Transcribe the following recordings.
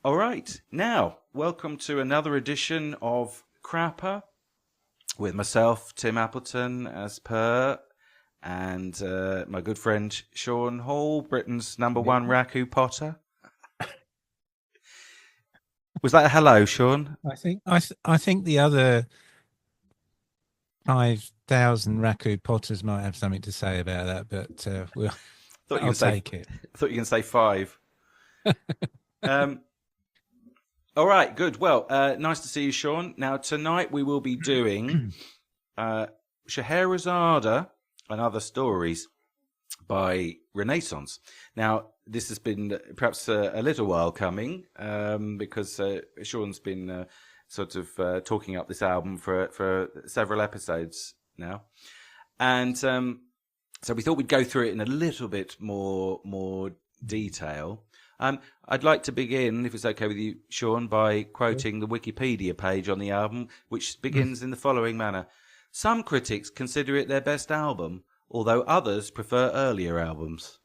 All right. Now, welcome to another edition of Crapper with myself, Tim Appleton, as per, and my good friend Sean Hall, Britain's number one Raku Potter. Was that a hello, Sean? I think the other 5,000 Raku Potters might have something to say about that, but I'll take it. Thought you were going to say five. All right, good. Well, nice to see you, Sean. Now, tonight we will be doing Scheherazade and Other Stories by Renaissance. Now, this has been perhaps a little while coming because Sean's been sort of talking up this album for several episodes now. And so we thought we'd go through it in a little bit more detail. I'd like to begin, if it's okay with you, Sean, by quoting the Wikipedia page on the album, which begins in the following manner. Some critics consider it their best album, although others prefer earlier albums.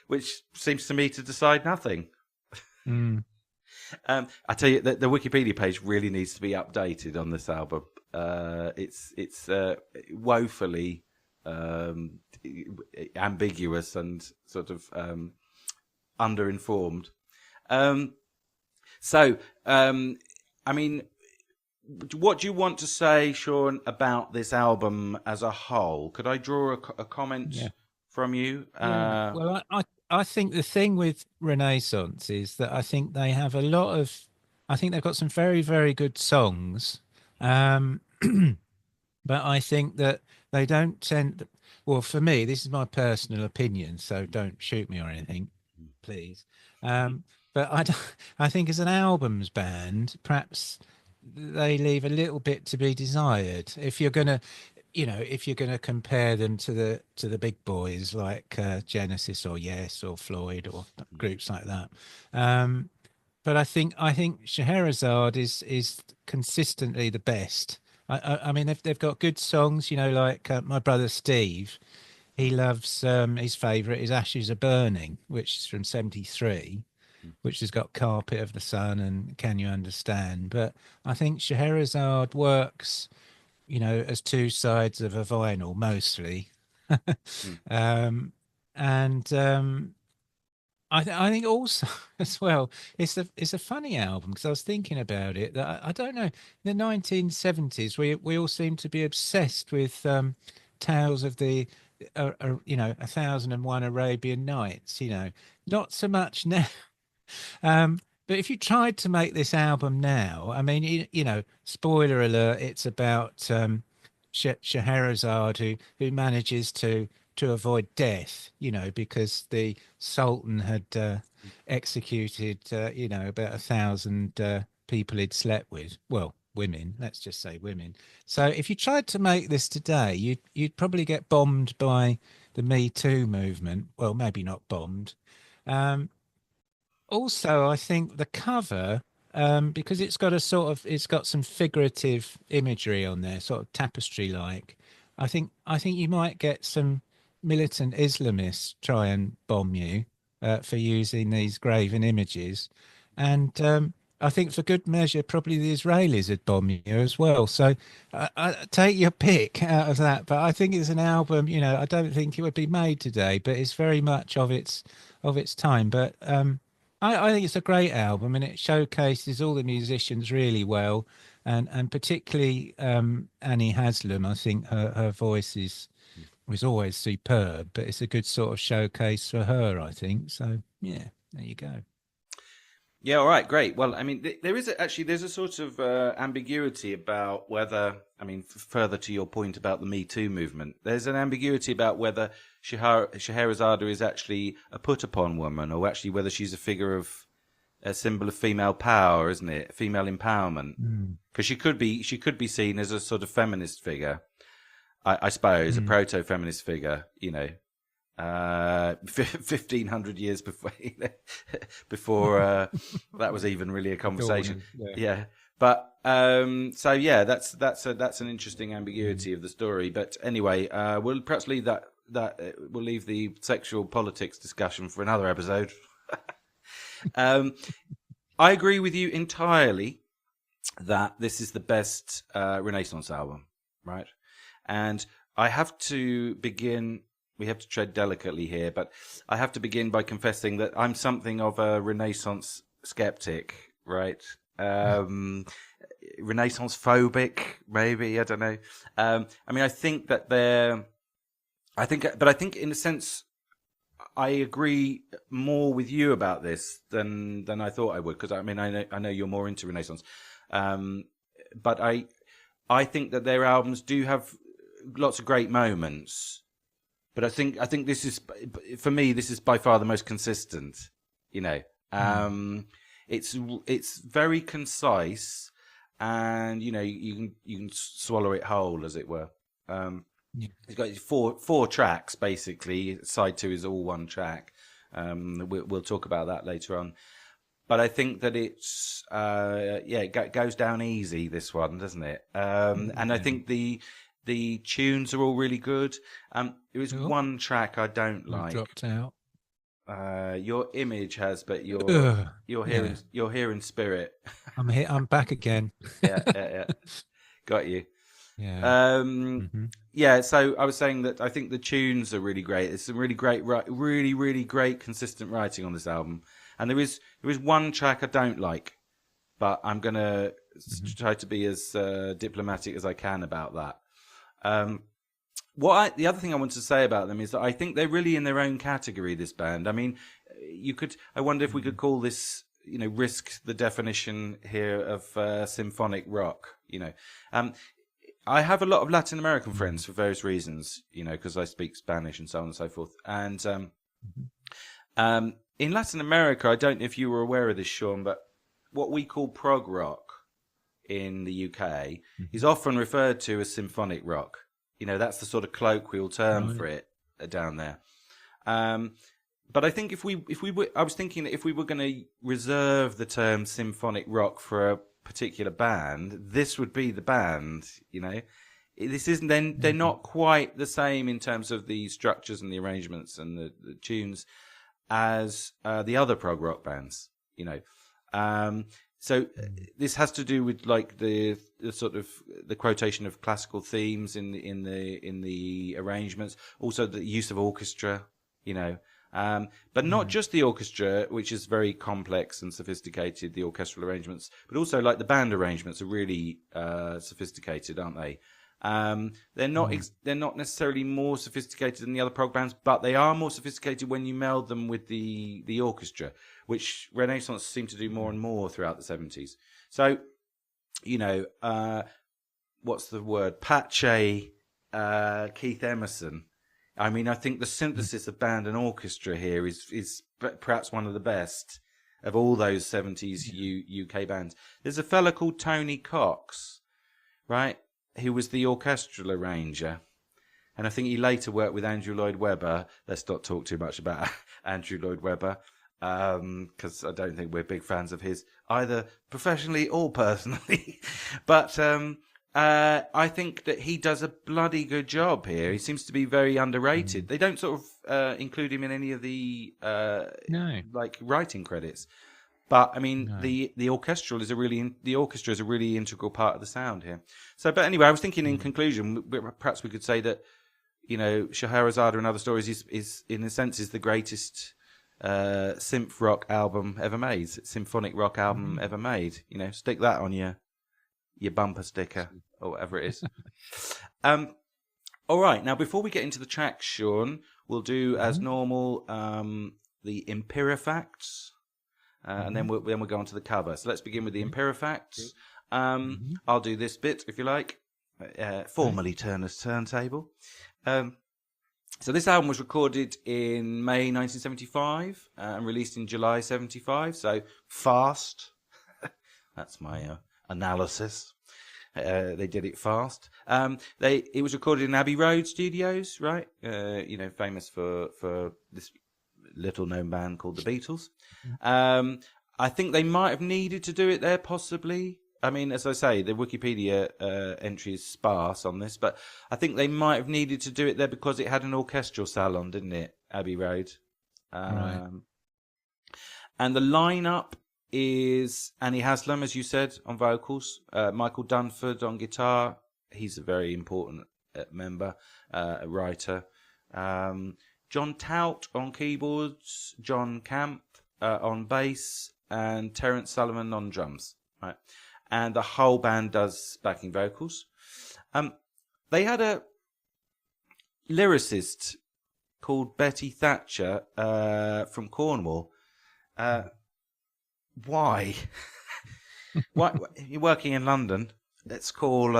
Which seems to me to decide nothing. I tell you, the Wikipedia page really needs to be updated on this album. It's woefully ambiguous and sort of underinformed. I mean, what do you want to say, Sean, about this album as a whole? Could I draw a comment from you? Well, I think the thing with Renaissance is that I think they have I think they've got some very, very good songs. But I think that they don't tend, well, for me, this is my personal opinion, so don't shoot me or anything, please. But I think as an albums band, perhaps they leave a little bit to be desired. If you're gonna compare them to the big boys like Genesis or Yes or Floyd or groups like that. But I think Scheherazade is consistently the best. I mean, they've got good songs, like my brother Steve. He loves his favourite is Ashes Are Burning, which is from '73, which has got Carpet of the Sun and Can You Understand? But I think Scheherazade works, as two sides of a vinyl mostly. I think also as well, it's a funny album because I was thinking about it that I don't know, in the 1970s we all seemed to be obsessed with tales of the 1001 Arabian Nights, not so much now. But if you tried to make this album now, I mean, spoiler alert, it's about Scheherazade who manages to avoid death, because the Sultan had executed, about 1,000 people he'd slept with. Well, women, let's just say women. So if you tried to make this today, you'd probably get bombed by the Me Too movement. Well, maybe not bombed. Also, I think the cover, because it's got some figurative imagery on there, sort of tapestry-like. I think you might get some militant Islamists try and bomb you for using these graven images, and I think for good measure, probably the Israelis would bomb you as well. So I take your pick out of that, but I think it's an album. I don't think it would be made today, but it's very much of its time. But I think it's a great album, and it showcases all the musicians really well, and particularly Annie Haslam. I think her voice was always superb, but it's a good sort of showcase for her, I think. So yeah, there you go. Yeah, all right, great. Well, I mean, there's a sort of ambiguity about whether, I mean, further to your point about the Me Too movement, there's an ambiguity about whether Scheherazade is actually a put-upon woman or actually whether she's a symbol of female power, isn't it? Female empowerment. Because she could be seen as a sort of feminist figure, I suppose, a proto-feminist figure, 1,500 years before that was even really a conversation. Yeah. But so yeah, that's an interesting ambiguity of the story. But anyway, we'll perhaps leave we'll leave the sexual politics discussion for another episode. I agree with you entirely that this is the best Renaissance album, right? And I have to begin. We have to tread delicately here, but I have to begin by confessing that I'm something of a Renaissance skeptic, right? Renaissance phobic, maybe, I don't know. I mean, I think that I think in a sense, I agree more with you about this than I thought I would, because I mean, I know you're more into Renaissance, but I think that their albums do have lots of great moments, but I think this is, for me, this is by far the most consistent. You know, it's very concise, and you know, you can swallow it whole, as it were. It's got four tracks basically. Side 2 is all one track. We'll talk about that later on. But I think that it's it goes down easy, this one, doesn't it? And I think the tunes are all really good. There is one track I don't like. Dropped out. Your image has, but you're here in spirit. I'm here. I'm back again. yeah. Got you. Yeah. Yeah. So I was saying that I think the tunes are really great. It's some really great, really great, consistent writing on this album. And there is one track I don't like, but I'm gonna try to be as diplomatic as I can about that. The other thing I want to say about them is that I think they're really in their own category, this band. I mean, I wonder if we could call this, you know, risk the definition here of symphonic rock. You know, I have a lot of Latin American friends for various reasons, you know, because I speak Spanish and so on and so forth. And in Latin America, I don't know if you were aware of this, Sean, but what we call prog rock in the UK is often referred to as symphonic rock. You know, that's the sort of colloquial term for it down there. But I think I was thinking that if we were going to reserve the term symphonic rock for a particular band, this would be the band. You know, this isn't. They're not quite the same in terms of the structures and the arrangements and the tunes as the other prog rock bands. You know, so this has to do with like the sort of the quotation of classical themes in the arrangements, also the use of orchestra. You know. But not just the orchestra, which is very complex and sophisticated, the orchestral arrangements, but also like the band arrangements are really sophisticated, aren't they? They're not necessarily more sophisticated than the other prog bands, but they are more sophisticated when you meld them with the orchestra, which Renaissance seemed to do more and more throughout the 70s. So, you know, what's the word? Pache, Keith Emerson. I mean, I think the synthesis of band and orchestra here is perhaps one of the best of all those 70s UK bands. There's a fella called Tony Cox, right, who was the orchestral arranger. And I think he later worked with Andrew Lloyd Webber. Let's not talk too much about Andrew Lloyd Webber, because I don't think we're big fans of his, either professionally or personally. But I think that he does a bloody good job here. He seems to be very underrated. They don't sort of include him in any of the like writing credits. But I mean, the orchestra is a really integral part of the sound here. So, but anyway, I was thinking in conclusion, perhaps we could say that, you know, Scheherazade and Other Stories is in a sense is the greatest synth rock album ever made, symphonic rock album ever made. You know, stick that on your bumper sticker or whatever it is. All right, now before we get into the tracks, Sean, we'll do as normal the Empirifacts, and then we'll go on to the cover. So let's begin with the Empirifacts. I'll do this bit if you like, formerly Turner's Turntable. So this album was recorded in May 1975 and released in July 75. So fast. That's my analysis. They did it fast. It was recorded in Abbey Road Studios, right? You know, famous for this little known band called the Beatles. I think they might have needed to do it there, possibly. I mean, as I say, the Wikipedia entry is sparse on this, but I think they might have needed to do it there because it had an orchestral salon, didn't it? Abbey Road. Right. And the lineup is Annie Haslam, as you said, on vocals, Michael Dunford on guitar. He's a very important member, a writer. John Tout on keyboards, John Camp on bass, and Terence Sullivan on drums. Right, and the whole band does backing vocals. They had a lyricist called Betty Thatcher from Cornwall. Why? Why? You're working in London. Let's call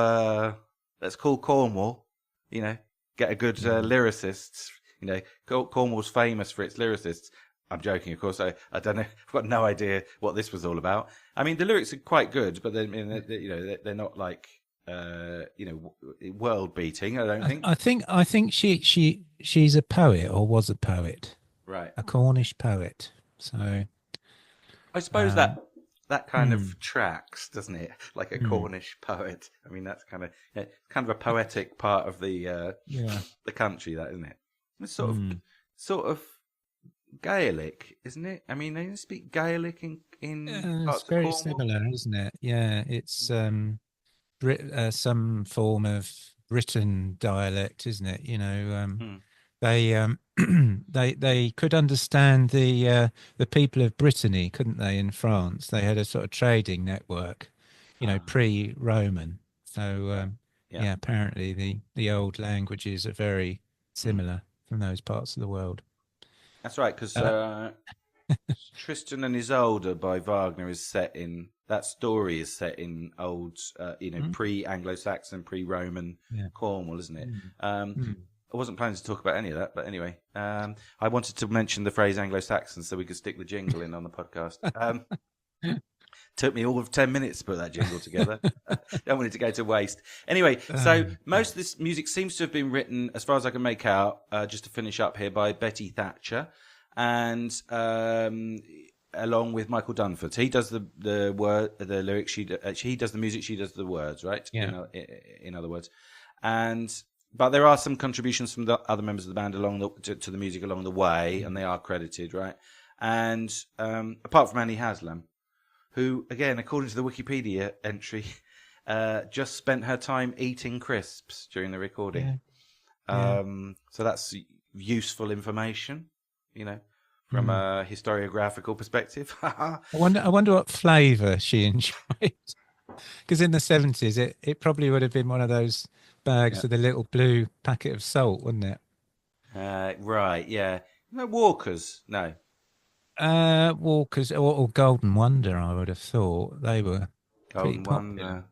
Cornwall. Get a good lyricist. Cornwall's famous for its lyricists. I'm joking, of course. I don't know. I've got no idea what this was all about. I mean, the lyrics are quite good, but they're not like world beating. I don't think. I think she's a poet, or was a poet, right? A Cornish poet. So I suppose that kind of tracks, doesn't it? Like a Cornish poet. I mean, that's kind of a poetic part of the country, that, isn't it? It's sort of Gaelic, isn't it? I mean, they speak Gaelic in parts it's very of Cornwall. similar, isn't it? Yeah, it's some form of Briton dialect, isn't it? They they could understand the people of Brittany, couldn't they? In France, they had a sort of trading network, pre-Roman. So apparently the old languages are very similar from those parts of the world. That's right, because Tristan and Isolde by Wagner is set in old, pre-Anglo-Saxon, pre-Roman Cornwall, isn't it? I wasn't planning to talk about any of that, but anyway, I wanted to mention the phrase Anglo-Saxon so we could stick the jingle in on the podcast. Took me all of 10 minutes to put that jingle together. Don't want it to go to waste. Anyway, so most of this music seems to have been written, as far as I can make out, just to finish up here, by Betty Thatcher, and along with Michael Dunford. He does the lyrics. He does the music. She does the words. Right. Yeah. In other words, but there are some contributions from the other members of the band to the music along the way, and they are credited, right? And apart from Annie Haslam, who, again, according to the Wikipedia entry, just spent her time eating crisps during the recording. Yeah. So that's useful information, from a historiographical perspective. I wonder what flavour she enjoyed. Because in the 70s, it probably would have been one of those bags with a little blue packet of salt, wouldn't it? Right, yeah. No, Walkers, no. Walkers or Golden Wonder, I would have thought. They were Golden Wonder.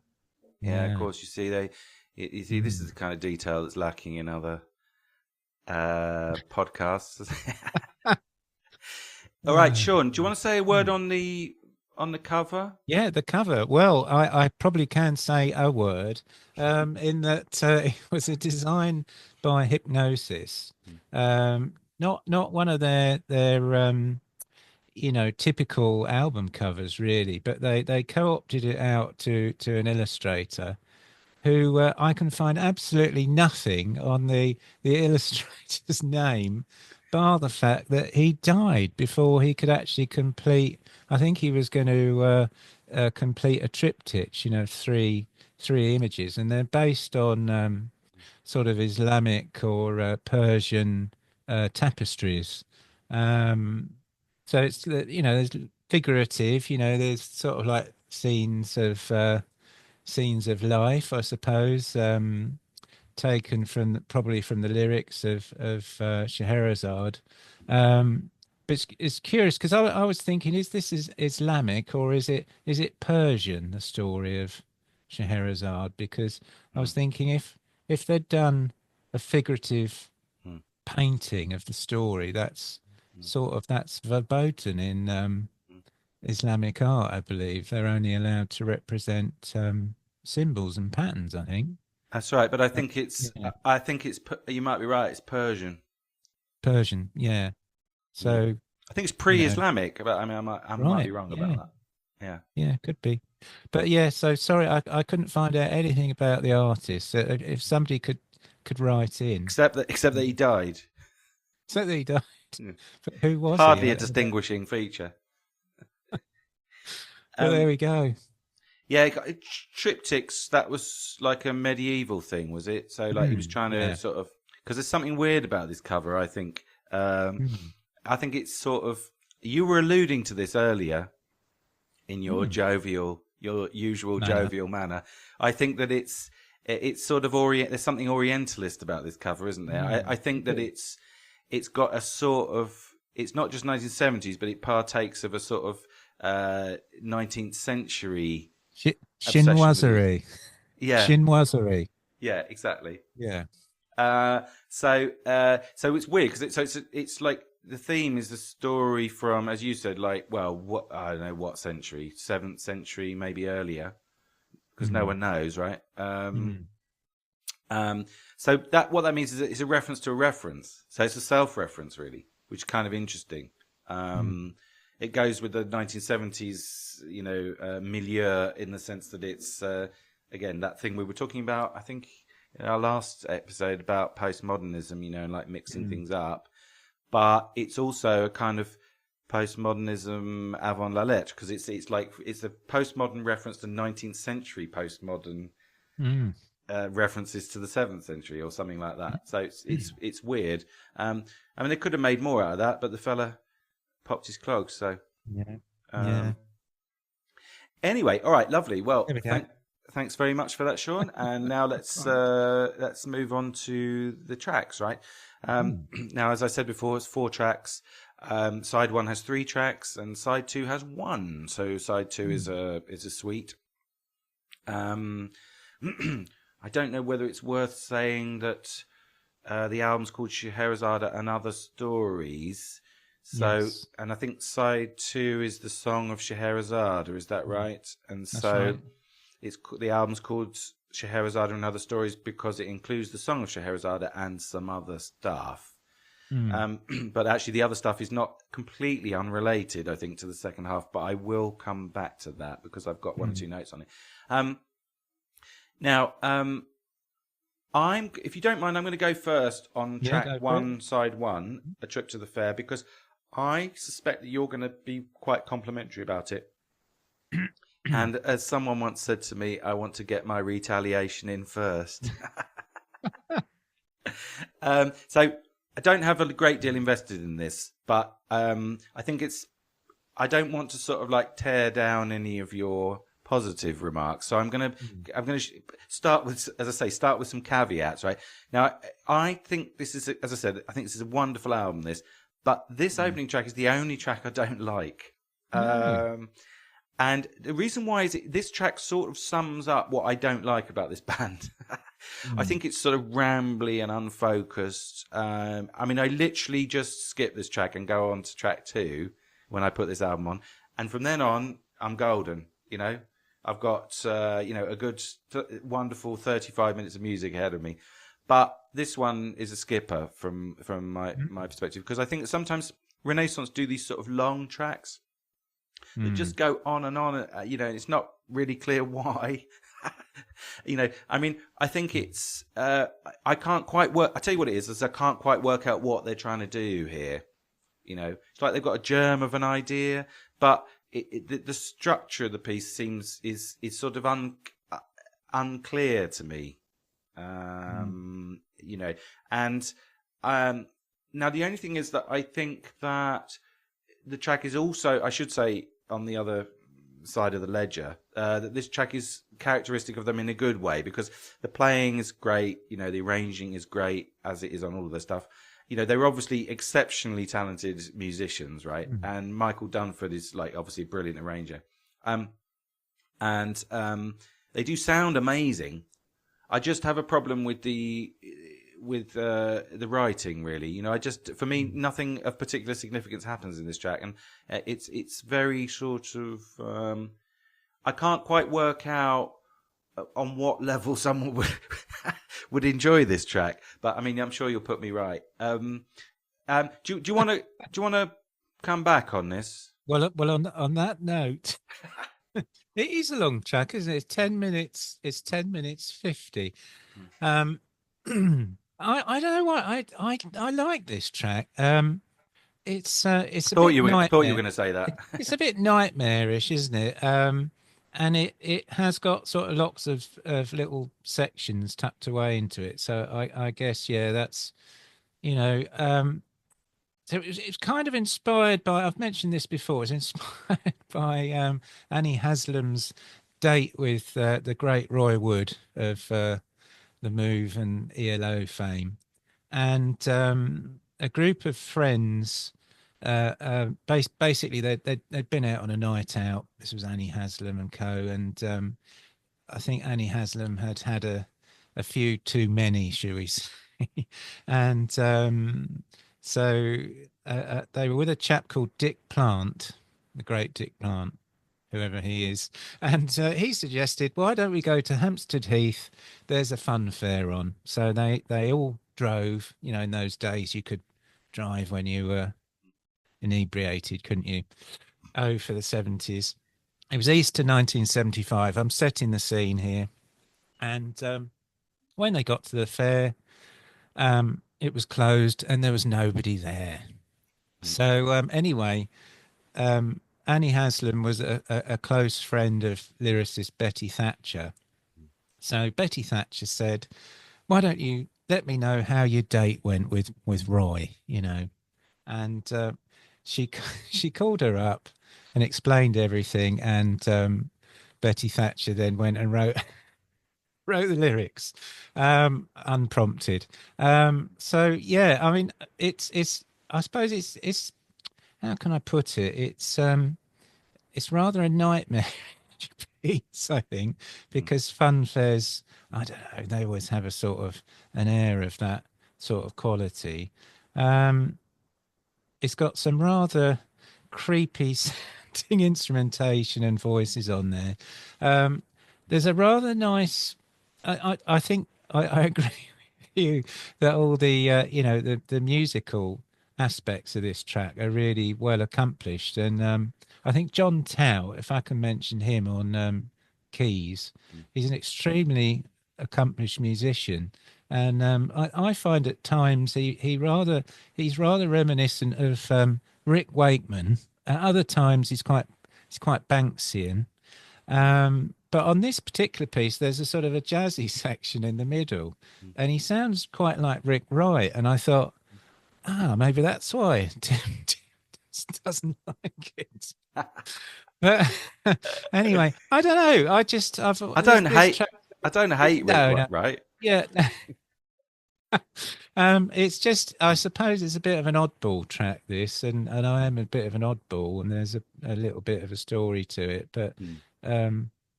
Yeah, of course, you see, this is the kind of detail that's lacking in other podcasts. All right, Shaun, do you want to say a word on the cover? Yeah, the cover. Well, I probably can say a word, in that it was a design by Hypnosis. Not one of their typical album covers, really, but they co-opted it out to an illustrator who I can find absolutely nothing on the illustrator's name, bar the fact that he died before he could actually complete. I think he was going to complete a triptych, three images, and they're based on sort of Islamic or Persian tapestries. So it's there's figurative, there's sort of like scenes of life, I suppose, taken probably from the lyrics of Scheherazade. But it's curious because I was thinking, is this Islamic or is it Persian, the story of Scheherazade? Because I was thinking if they'd done a figurative painting of the story, that's verboten in Islamic art, I believe. They're only allowed to represent symbols and patterns, I think. That's right, but I think it's you might be right, it's Persian. Persian, yeah. So I think it's pre-Islamic, but I mean, I might be wrong about that. Yeah, could be. But yeah, so sorry, I couldn't find out anything about the artist. If somebody could write in, except that he died. Except that he died. But who was Hardly he? a distinguishing feature. But there we go. Yeah, triptychs. That was like a medieval thing, was it? So like he was trying to sort of, because there's something weird about this cover. I think. I think it's sort of. You were alluding to this earlier in your your usual jovial manner. I think that it's sort of there's something Orientalist about this cover, isn't there? I think that it's got a sort of, it's not just 1970s, but it partakes of a sort of 19th century chinoiserie. Yeah, chinoiserie. Yeah, exactly. Yeah. So it's weird because it's like the theme is the story from, as you said, like, well, what, I don't know what century, 7th century, maybe earlier, because no one knows, right? So what that means is that it's a reference to a reference. So it's a self-reference, really, which is kind of interesting. It goes with the 1970s, milieu, in the sense that it's again that thing we were talking about, I think, in our last episode about postmodernism, and like mixing things up. But it's also a kind of postmodernism avant la lettre, because it's a postmodern reference to 19th century postmodern references to the 7th century or something like that. So it's weird. I mean, they could have made more out of that, but the fella popped his clogs. So Anyway, all right, lovely. Well, thanks very much for that, Shaun. And now let's move on to the tracks, right? Now, as I said before, it's 4 tracks. Side 1 has 3 tracks, and side 2 has 1. So side 2 is a suite. I don't know whether it's worth saying that the album's called Scheherazade and Other Stories. So, and I think side 2 is the Song of Scheherazade, is that right? And That's so right. the album's called Scheherazade and Other Stories because it includes the Song of Scheherazade and some other stuff. But actually the other stuff is not completely unrelated, I think, to the second half, but I will come back to that because I've got 1 or 2 notes on it. Now, if you don't mind, I'm going to go first on track 1, side 1, A Trip to the Fair, because I suspect that you're going to be quite complimentary about it. And as someone once said to me, I want to get my retaliation in first. So I don't have a great deal invested in this, but I think I don't want to sort of like tear down any of your positive remarks. So I'm going to start with, as I say, some caveats, right? Now, I think this is, as I said, I think this is a wonderful album, but this opening track is the only track I don't like. And the reason why is this track sort of sums up what I don't like about this band. I think it's sort of rambly and unfocused. I mean, I literally just skip this track and go on to track 2 when I put this album on. And from then on, I'm golden, I've got, a good, wonderful 35 minutes of music ahead of me. But this one is a skipper from my perspective, because I think that sometimes Renaissance do these sort of long tracks that just go on, and it's not really clear why. I mean, I think it's, I can't quite work, I tell you what it is I can't quite work out what they're trying to do here. It's like they've got a germ of an idea, but the structure of the piece is sort of unclear to me. And now the only thing is that I think that the track is also, I should say, on the other side of the ledger, that this track is characteristic of them in a good way, because the playing is great, the arranging is great, as it is on all of their stuff. They're obviously exceptionally talented musicians, right? And Michael Dunford is obviously a brilliant arranger. And they do sound amazing. I just have a problem with the writing, really. For me, nothing of particular significance happens in this track, and it's very sort of, I can't quite work out on what level someone would enjoy this track, but I mean, I'm sure you'll put me right. Do you want to come back on this? Well, on that note, it is a long track, isn't it? It's 10 minutes. It's 10 minutes 50. I don't know why I like this track. it's a Thought bit you were nightmare. going to say that. It's a bit nightmarish, isn't it? And it has got sort of lots of little sections tucked away into it. So I guess, yeah, that's, you know, so it's kind of inspired by, I've mentioned this before, it's inspired by Annie Haslam's date with the great Roy Wood of The Move and ELO fame. And a group of friends, basically they'd been out on a night out. This was Annie Haslam and co. And I think Annie Haslam had had a few too many, shall we say. And so they were with a chap called Dick Plant, the great Dick Plant, whoever he is. And he suggested, why don't we go to Hampstead Heath? There's a fun fair on. So they all drove. You know, in those days you could drive when you were inebriated, couldn't you? Oh, for the 70s. It was Easter 1975. I'm setting the scene here. And when they got to the fair, it was closed and there was nobody there. So anyway, Annie Haslam was a close friend of lyricist Betty Thatcher. So Betty Thatcher said, why don't you let me know how your date went with Roy, you know? And she called her up and explained everything. And Betty Thatcher then went and wrote the lyrics unprompted. So yeah, I mean, it's I suppose it's how can I put it? It's rather a nightmare piece, I think, because fun fairs, I don't know, they always have a sort of an air of that sort of quality. It's got some rather creepy sounding instrumentation and voices on there. There's a rather nice, I think I agree with you that all the the musical aspects of this track are really well accomplished, and I think John Tao, if I can mention him on keys, he's an extremely accomplished musician, and I find at times he's rather reminiscent of Rick Wakeman. At other times he's quite Banksian. But on this particular piece, there's a sort of a jazzy section in the middle, and he sounds quite like Rick Wright. And I thought, maybe that's why Tim doesn't like it. But anyway, I don't know. I don't hate Rick, no, right? Yeah. It's just, I suppose it's a bit of an oddball track, this, and I am a bit of an oddball, and there's a little bit of a story to it, but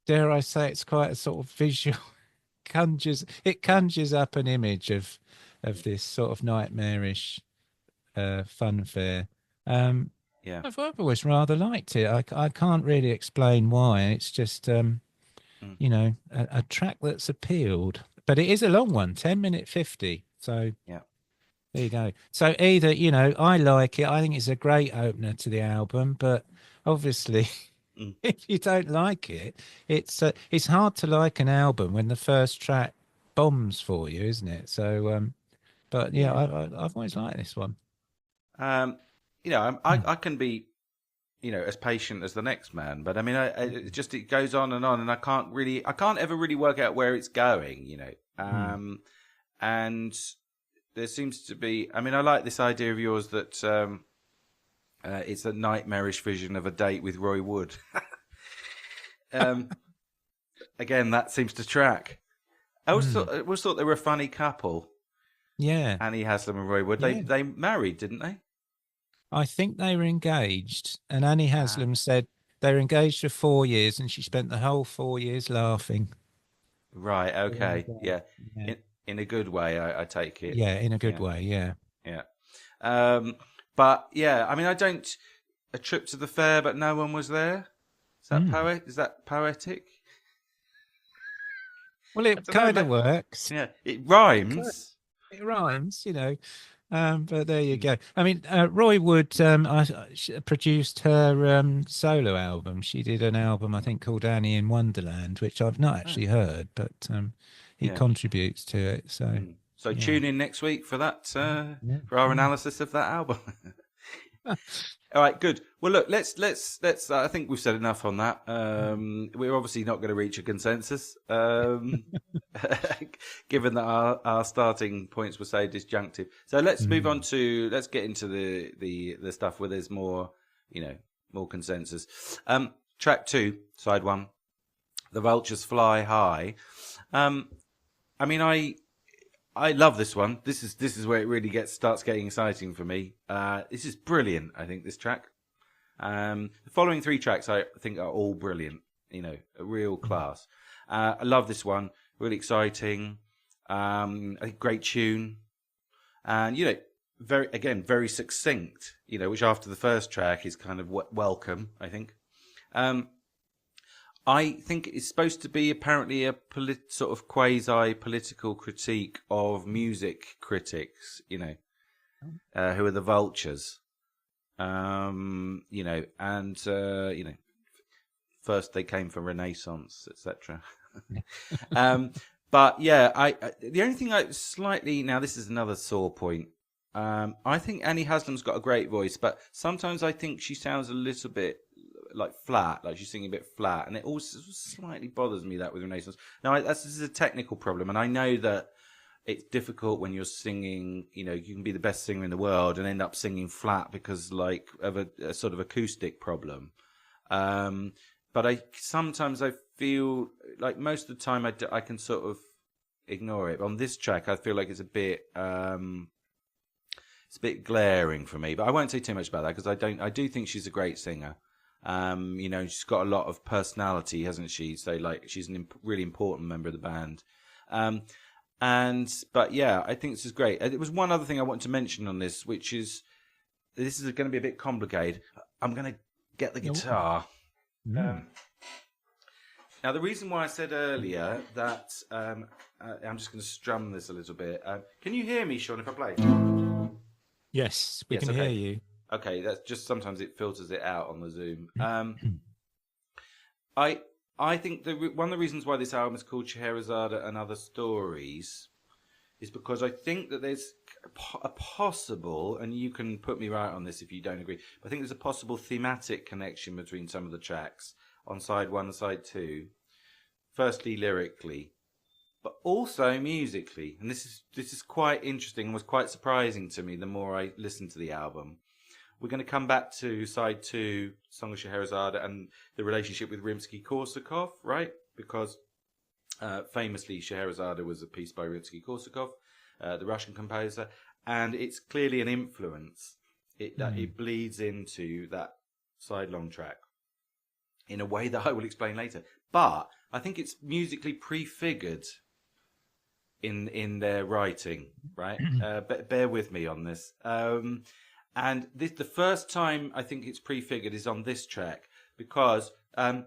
dare I say, it's quite a sort of visual conjures up an image of this sort of nightmarish fun fair. Yeah. I've always rather liked it. I can't really explain why. It's just you know, a track that's appealed. But it is a long one, 10-minute 50. So yeah, there you go. So either, you know, I like it. I think it's a great opener to the album, but obviously if you don't like it, it's hard to like an album when the first track bombs for you, isn't it? So but yeah, I've always liked this one. You know, I can be, you know, as patient as the next man, but I mean, it goes on, and I can't ever really work out where it's going, you know. And there seems to be, I mean, I like this idea of yours that it's a nightmarish vision of a date with Roy Wood. Again, that seems to track. I always thought they were a funny couple. Yeah, Annie Haslam and Roy Wood. They married, didn't they? I think they were engaged, and Annie Haslam said they were engaged for 4 years, and she spent the whole 4 years laughing. Right. Okay. Yeah. In a good way, I take it. Yeah, in a good way. Yeah. Yeah. But yeah, I mean, a trip to the fair, but no one was there. Is that Is that poetic? Well, it kind of works. Yeah, it rhymes. It rhymes, you know. But there you go. I mean, Roy Wood she produced her solo album. She did an album, I think, called Annie in Wonderland, which I've not actually heard, but he contributes to it. So tune in next week for that, for our analysis of that album. All right, good. Well, look, let's. I think we've said enough on that. We're obviously not going to reach a consensus, given that our starting points were so disjunctive. So let's move on to let's get into the stuff where there's more, more consensus. Track 2, side 1, The Vultures Fly High. I mean, I love this one. This is where it really starts getting exciting for me. This is brilliant, I think, this track. The following 3 tracks I think are all brilliant, a real class. I love this one, really exciting. I think great tune. And, very succinct, which after the first track is kind of welcome, I think. I think it's supposed to be apparently a sort of quasi-political critique of music critics, who are the vultures. First they came from Renaissance, etc. But yeah, the only thing now this is another sore point. I think Annie Haslam's got a great voice, but sometimes I think she sounds a little bit like flat, like she's singing a bit flat, and it also slightly bothers me that with Renaissance. Now, this is a technical problem, and I know that it's difficult when you're singing. You can be the best singer in the world and end up singing flat because of a sort of acoustic problem. But sometimes I feel like most of the time I can sort of ignore it. But on this track, I feel like it's a bit glaring for me. But I won't say too much about that because I do think she's a great singer. She's got a lot of personality, hasn't she? So she's a really important member of the band. But yeah, I think this is great. There was one other thing I wanted to mention on this, which is this is going to be a bit complicated. I'm going to get the guitar. Now, the reason why I said earlier that I'm just going to strum this a little bit. Can you hear me, Shaun, if I play? Yes, we can hear you. Okay, that's just sometimes it filters it out on the Zoom. I think one of the reasons why this album is called Scheherazade and Other Stories is because I think that there's a possible, and you can put me right on this if you don't agree, but I think there's a possible thematic connection between some of the tracks on side 1 and side 2. Firstly, lyrically, but also musically. And this is quite interesting and was quite surprising to me the more I listened to the album. We're going to come back to side 2, Song of Scheherazade, and the relationship with Rimsky-Korsakov, right? Because famously, Scheherazade was a piece by Rimsky-Korsakov, the Russian composer, and it's clearly an influence. It bleeds into that sidelong track in a way that I will explain later. But I think it's musically prefigured in their writing, right? Bear with me on this. And the first time I think it's prefigured is on this track because I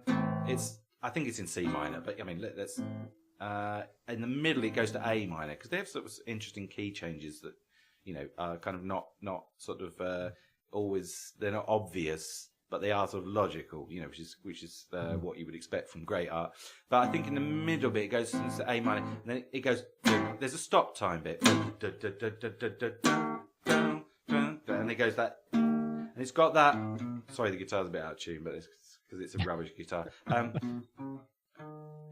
think it's in C minor, but I mean let's in the middle it goes to A minor because they have sort of interesting key changes that are kind of not sort of always, they're not obvious, but they are sort of logical, which is what you would expect from great art. But I think in the middle bit it goes into A minor, and then it goes. There's a stop time bit. And it goes that, and it's got that. Sorry, the guitar's a bit out of tune, but it's because it's a rubbish guitar. And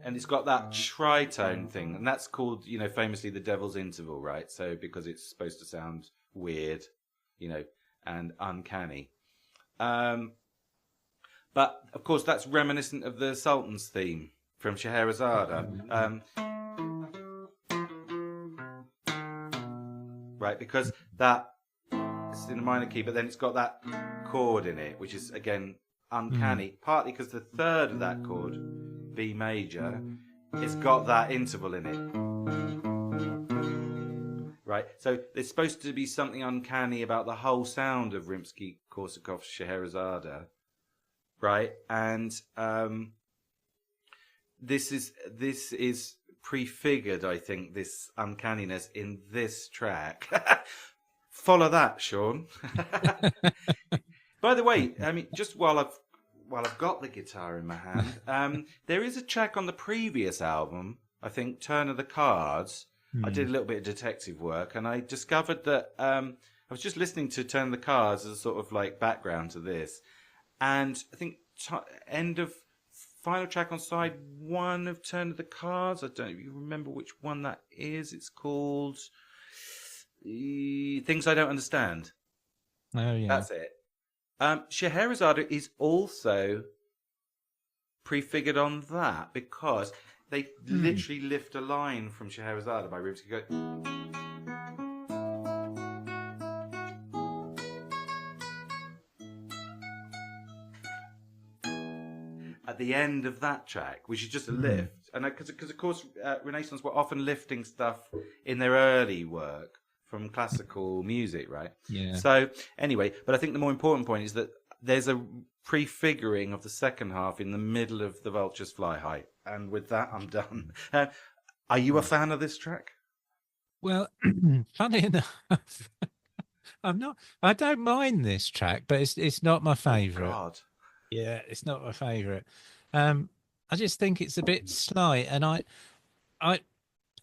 it's got that tritone thing, and that's called, famously the Devil's Interval, right? So because it's supposed to sound weird, and uncanny. But of course, that's reminiscent of the Sultan's theme from Scheherazade. Right, because that. It's in a minor key, but then it's got that chord in it, which is again uncanny. Partly because the third of that chord, B major, it's got that interval in it. Right, so there's supposed to be something uncanny about the whole sound of Rimsky-Korsakov's Scheherazade, right? And this is prefigured, I think, this uncanniness in this track. Follow that, Shaun. By the way, I mean, just while I've got the guitar in my hand, there is a track on the previous album, I think, Turn of the Cards. I did a little bit of detective work, and I discovered that I was just listening to Turn the Cards as a sort of like background to this, and I think end of final track on side 1 of Turn of the Cards. I don't you remember which one that is. It's called Things I Don't Understand. Oh yeah, That's it. Scheherazade is also prefigured on that because they literally lift a line from Scheherazade by Rimsky-Korsakov. At the end of that track, which is just a lift, and because of course Renaissance were often lifting stuff in their early work from classical music, right? Yeah. So anyway, but I think the more important point is that there's a prefiguring of the second half in the middle of The Vultures Fly High, and with that, I'm done. Are you a fan of this track? Well, funny enough, I'm not. I don't mind this track, but it's not my favourite. Oh, God. Yeah, it's not my favourite. I just think it's a bit slight, and I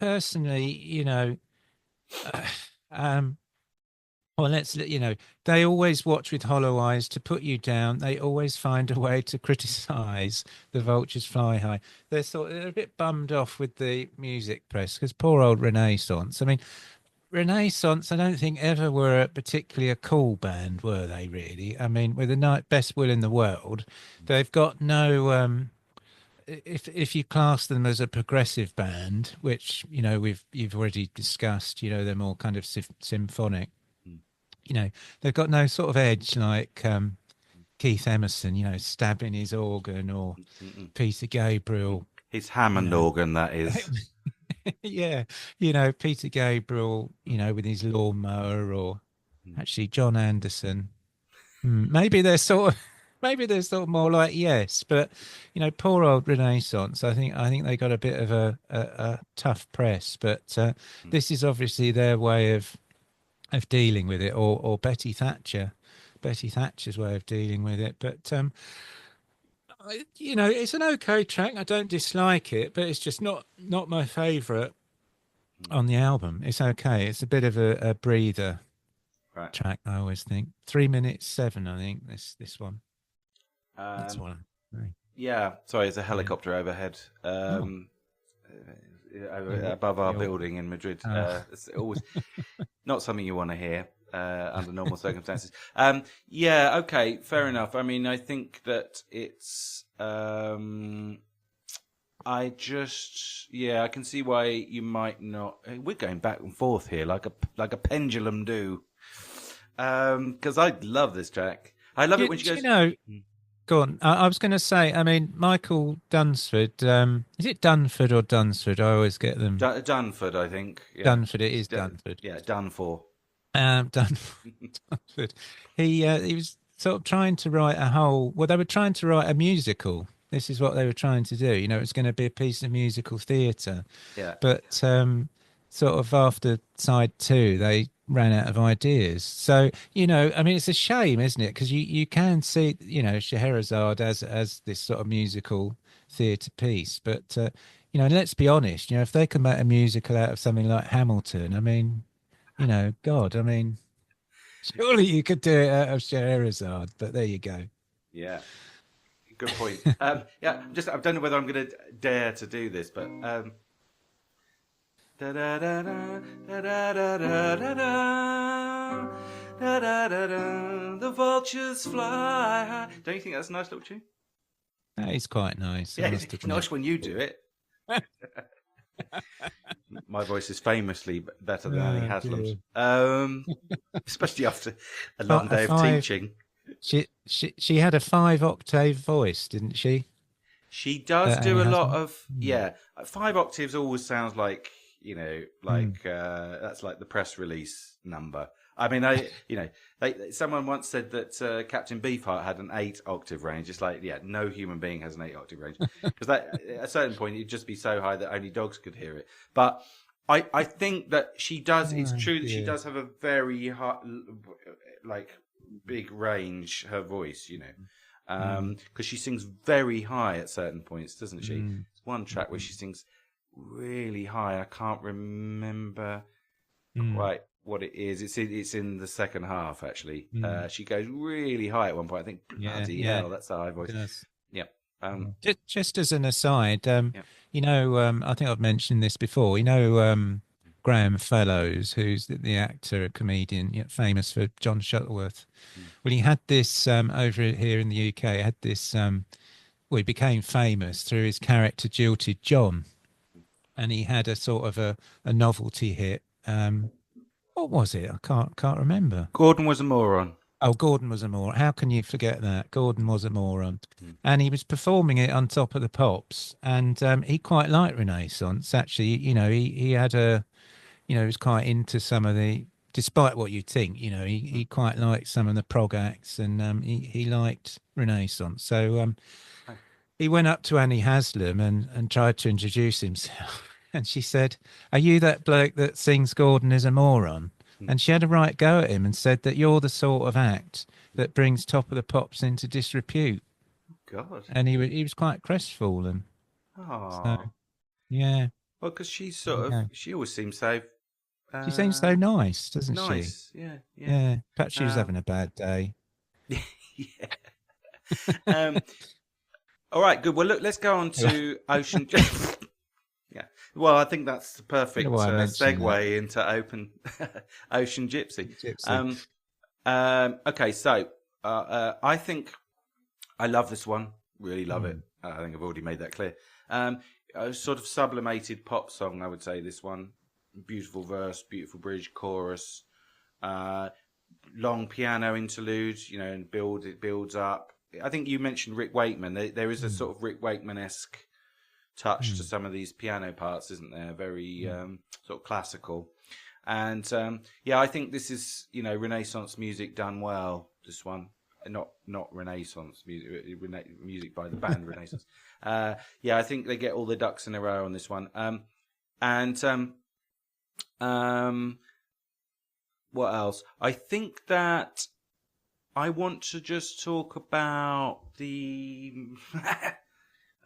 personally, well, they always watch with hollow eyes to put you down. They always find a way to criticise The Vultures Fly High. They're a bit bummed off with the music press because poor old Renaissance. I mean, Renaissance, I don't think ever were particularly a cool band, were they? Really? I mean, with the best will in the world, they've got no. If you class them as a progressive band, which you've already discussed, they're more kind of symphonic. They've got no sort of edge like Keith Emerson, stabbing his organ, or Peter Gabriel. His Hammond organ, that is. Yeah, Peter Gabriel, with his lawnmower, or actually John Anderson. Maybe they're sort of more like Yes, but poor old Renaissance. I think they got a bit of a tough press, but this is obviously their way of dealing with it, or Betty Thatcher's way of dealing with it. But it's an okay track. I don't dislike it, but it's just not my favourite on the album. It's okay. It's a bit of a breather track, I always think. 3 minutes 7, I think, this one. That's one. Yeah, sorry, there's a helicopter overhead. Above our building in Madrid. It's always not something you want to hear under normal circumstances. Yeah, okay, fair enough. I mean, I think that it's. I can see why you might not. We're going back and forth here, like a pendulum do. Because I love this track. I love it when she goes. Go on. I was going to say, I mean, Michael Dunsford. Is it Dunford or Dunsford? I always get them. Dunford, I think. Yeah. Dunford. It is Dunford. Yeah, done for. Dunford. He was sort of trying to write they were trying to write a musical. This is what they were trying to do. It's going to be a piece of musical theatre. Yeah. But sort of after side 2, they ran out of ideas. So, I mean, it's a shame, isn't it? Because you can see, Scheherazade as this sort of musical theatre piece. But, let's be honest, if they can make a musical out of something like Hamilton, I mean, God, I mean, surely you could do it out of Scheherazade. But there you go. Yeah. Good point. I don't know whether I'm going to dare to do this, but da da da da da da da da da da da. The vultures fly high. Don't you think that's a nice little tune? That is quite nice. Yeah, it's nice when you do it. My voice is famously better than Annie Haslam's, especially after a long day of teaching. She had a 5-octave voice, didn't she? She does do a lot of 5 octaves. Always sounds like that's like the press release number. I mean, someone once said that Captain Beefheart had an 8-octave range. It's like, no human being has an 8-octave range, because at a certain point it'd just be so high that only dogs could hear it. But I think that she does. It's true that she does have a very high, big range. Her voice, because she sings very high at certain points, doesn't she? It's one track where she sings really high. I can't remember quite what it is. It's in the second half actually. Mm. She goes really high at one point. I think Yeah, bloody yeah, hell, that's a high it voice. does. Yeah. Just as an aside, Yeah. I think I've mentioned this before. Graham Fellows, who's the actor, a comedian, famous for John Shuttleworth. Mm. Well, he had this over here in the UK. He had this. Well, he became famous through his character Jilted John, and he had a sort of a novelty hit. What was it? I can't remember. Gordon was a moron. Oh, Gordon was a moron. How can you forget that? Gordon was a moron. Mm. And he was performing it on Top of the Pops. And he quite liked Renaissance. Actually, he had he was quite into some of the, despite what you think, he quite liked some of the prog acts, and he liked Renaissance. So he went up to Annie Haslam and tried to introduce himself. And she said, "Are you that bloke that sings Gordon is a moron?" And she had a right go at him and said that you're the sort of act that brings Top of the Pops into disrepute. God. And he was quite crestfallen. So, Oh. yeah. Well, because she always seems so She seems so nice, doesn't she? nice. Yeah. Yeah. Perhaps she was having a bad day. Yeah. All right, good. Well, look, let's go on to Ocean. Yeah. Well, I think that's the perfect segue into Ocean Gypsy. Okay, so I think I love this one. Really love it. I think I've already made that clear. A sort of sublimated pop song, I would say. This one, beautiful verse, beautiful bridge, chorus, long piano interlude. And it builds up. I think you mentioned Rick Wakeman. There is a sort of Rick Wakeman-esque touch to some of these piano parts, isn't there? Very sort of classical. And I think this is Renaissance music done well. This one, not Renaissance music by the band Renaissance. I think they get all the ducks in a row on this one. What else? I think that I want to just talk about the.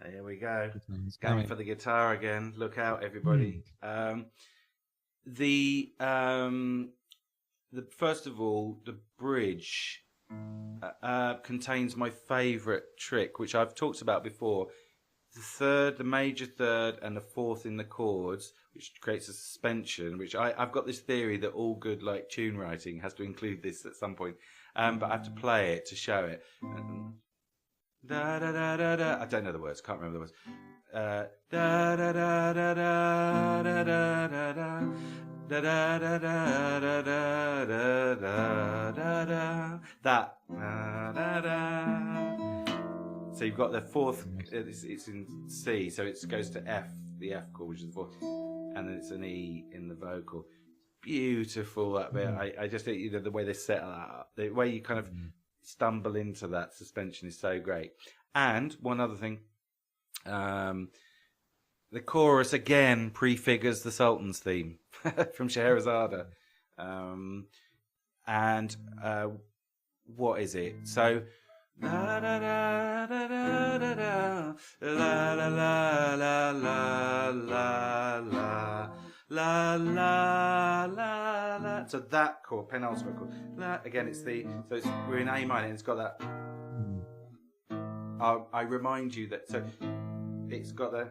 Here we go. Going for the guitar again. Look out, everybody. The first of all, the bridge contains my favourite trick, which I've talked about before. The major third, and the fourth in the chords, which creates a suspension. Which I've got this theory that all good tune writing has to include this at some point. But I have to play it to show it. Da da da da da. I don't know the words. Can't remember the words. Da da da da da da da da da da da da da da da da da. That. Da da. So you've got the fourth. It's in C, so it goes to F, the F chord, which is the fourth, and then it's an E in the vocal. Beautiful that bit. I just think the way they set that up, the way you kind of stumble into that suspension is so great. And one other thing, the chorus again prefigures the Sultan's theme from Scheherazade. And what is it? So la la la la la la la la la la la la la la. So that chord, penultimate chord. La, again, we're in A minor, and it's got that. I remind you that it's got the.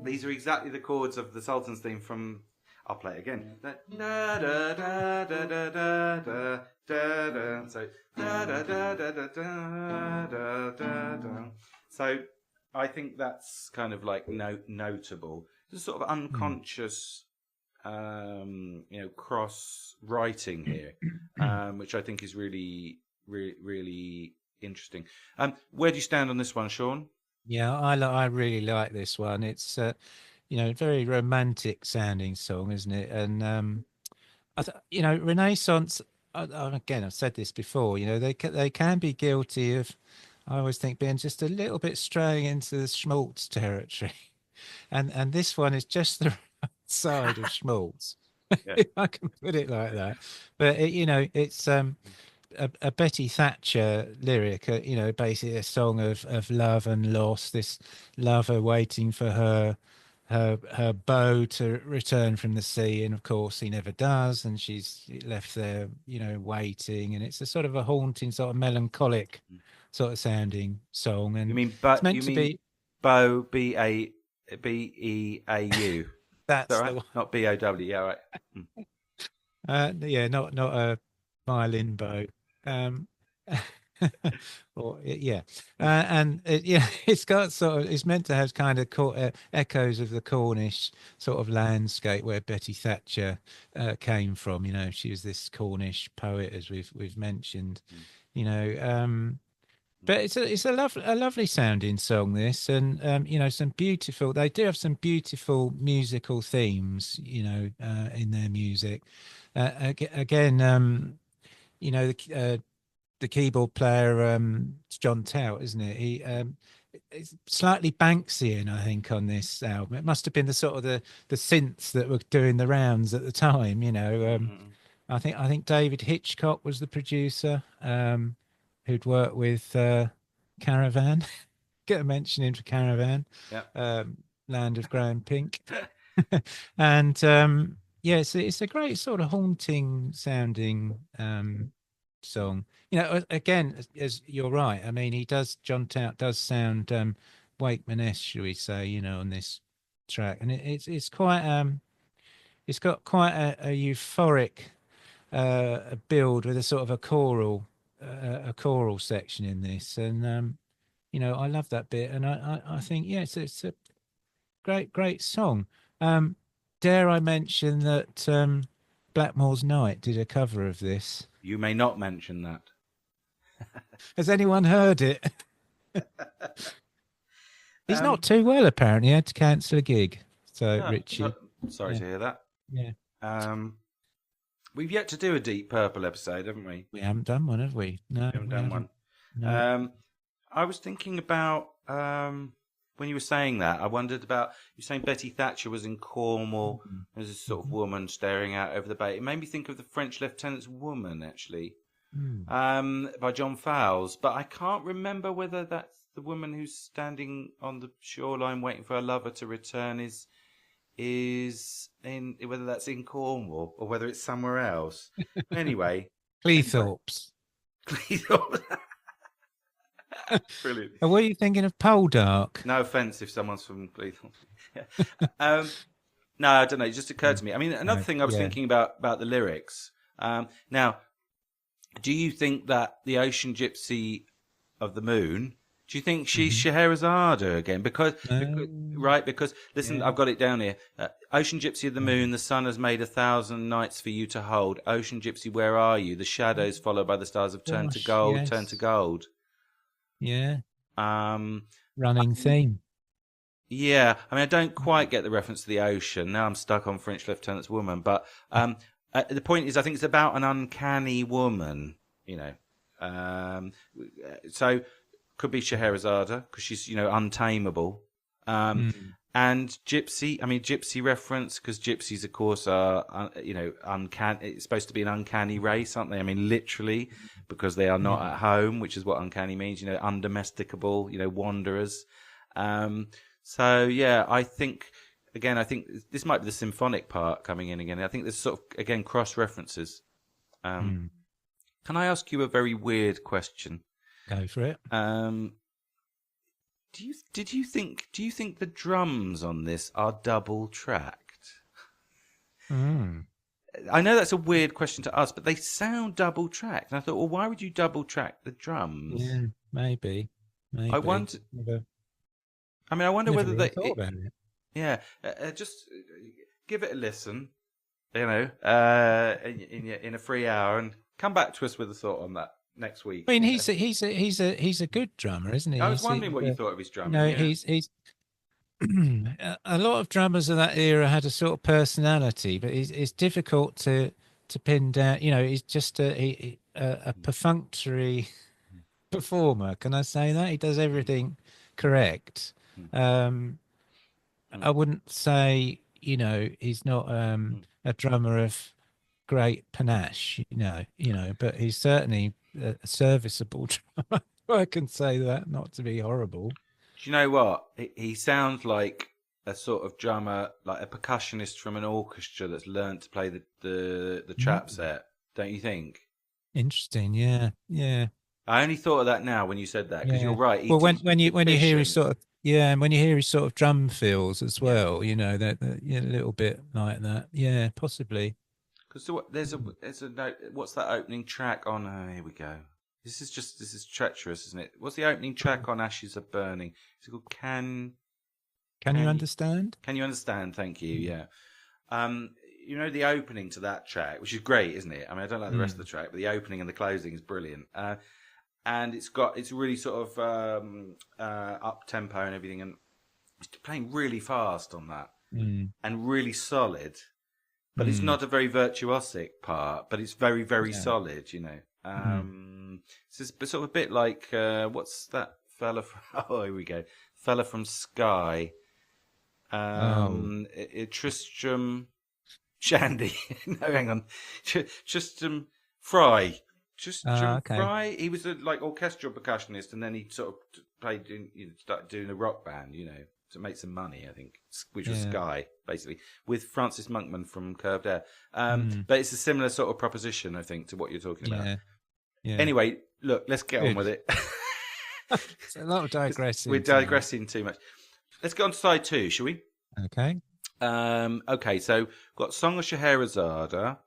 These are exactly the chords of the Sultan's theme from. I'll play it again. Da da da da da da da da da. So da da da da da da da da. So I think that's kind of notable. It's a sort of unconscious, cross writing here, which I think is really, really interesting. Where do you stand on this one, Sean? Yeah, I really like this one. It's very romantic sounding song, isn't it? And Renaissance. Again, I've said this before. They can be guilty of. I always think being just a little bit straying into the schmaltz territory, and this one is just the right side of schmaltz. If I can put it like that. But it's a Betty Thatcher lyric. Basically a song of love and loss. This lover waiting for her her bow to return from the sea, and of course he never does, and she's left there, waiting, and it's a sort of a haunting, sort of melancholic, sort of sounding song, You and mean it's meant to be. bow, Beau? Is that That's the right? one. Not Bow. Yeah, right. Yeah, not a violin bow. Um, or yeah, and yeah, it's got sort of, it's meant to have kind of echoes of the Cornish sort of landscape where Betty Thatcher came from. She was this Cornish poet, as we've mentioned. You know, but it's a lovely sounding song, this, and some beautiful. They do have some beautiful musical themes, in their music. Again, the keyboard player, it's John Tout, isn't it? It's slightly Banksian, I think, on this album. It must have been the sort of the synths that were doing the rounds at the time. I think David Hitchcock was the producer, who'd worked with Caravan. Get a mention in for Caravan, Yeah. Land of Graham Pink, and yeah, it's a great sort of haunting sounding song. Again, as you're right. I mean, John Tout does sound Wakeman-esque, shall we say? On this track, and it's quite it's got quite a euphoric build with a sort of a choral section in this, and I love that bit, and I think, yeah, it's a great song. Dare I mention that Blackmore's Night did a cover of this? You may not mention that. Has anyone heard it? He's not too well, apparently. He had to cancel a gig. So, Richie. Sorry to hear that. Yeah. We've yet to do a Deep Purple episode, haven't we? We haven't done one, have we? No, We haven't done one. No. I was thinking about, when you were saying that, I wondered about, you saying Betty Thatcher was in Cornwall. There's a sort of woman staring out over the bay. It made me think of The French Lieutenant's Woman, actually, by John Fowles. But I can't remember whether that's the woman who's standing on the shoreline waiting for her lover to return whether that's in Cornwall or whether it's somewhere else. Anyway. Cleethorpes. Cleethorpes. Brilliant. What are you thinking of Poldark? No offence if someone's from Cleethorpes. No, I don't know. It just occurred to me. I mean, another thing I was thinking about the lyrics. Now, do you think that the Ocean Gypsy of the Moon, do you think she's Scheherazade again? Because listen, I've got it down here. Ocean Gypsy of the Moon, the sun has made 1,000 nights for you to hold. Ocean Gypsy, where are you? The shadows followed by the stars have turned to gold, yes. turned to gold. Yeah. Running theme. Yeah. I mean, I don't quite get the reference to the ocean. Now I'm stuck on French Lieutenant's Woman. But the point is, I think it's about an uncanny woman, So could be Scheherazade because she's, untamable. And gypsy, I mean, gypsy reference, because gypsies, of course, are, uncanny. It's supposed to be an uncanny race, aren't they? I mean, literally, because they are not at home, which is what uncanny means, undomesticable, wanderers. So, yeah, I think this might be the symphonic part coming in again. I think there's sort of, again, cross references. Can I ask you a very weird question? Go for it. Do you think the drums on this are double tracked? I know that's a weird question to ask, but they sound double tracked. And I thought, well, why would you double track the drums? Yeah, maybe. I wonder. I wonder whether they thought about it. Yeah, just give it a listen. In a free hour, and come back to us with a thought on that next week. I mean, he's a good drummer, isn't he? I was wondering what you thought of his drumming. He's a lot of drummers of that era had a sort of personality, but it's difficult to pin down. He's just a perfunctory performer. Can I say that? He does everything correct. I wouldn't say he's not a drummer of great panache, but he's certainly a serviceable drummer. I can say that, not to be horrible. Do you know what? He sounds like a sort of drummer, like a percussionist from an orchestra that's learned to play the trap set. Don't you think? Interesting. Yeah. Yeah. I only thought of that now when you said that, because you're Yeah. right. Well, He's when you hear his efficient. sort of and when you hear his sort of drum fills as Yeah. well, that a little bit like that. Yeah, possibly. Because there's a note. What's that opening track on? Oh, here we go. This is treacherous, isn't it? What's the opening track on Ashes Are Burning? Is it called Can you understand? Can you understand? Thank you. Yeah. Um, the opening to that track, which is great, isn't it? I mean, I don't like the rest of the track, but the opening and the closing is brilliant. And it's really sort of up tempo and everything, and it's playing really fast on that and really solid. But it's not a very virtuosic part, but it's very, very solid, It's just sort of a bit like, what's that fella from, oh, here we go. Fella from Sky. Tristram Shandy. No, hang on. Tristram Fry. Okay. Fry. He was a orchestral percussionist, and then he sort of played, started doing a rock band, to make some money, I think, which was Sky, basically, with Francis Monkman from Curved Air. But it's a similar sort of proposition, I think, to what you're talking about. Yeah. Anyway, look, let's get on with it. It's a lot of digressing. We're digressing too much. Let's get on to side 2, shall we? Okay. Okay, so got Song of Scheherazade.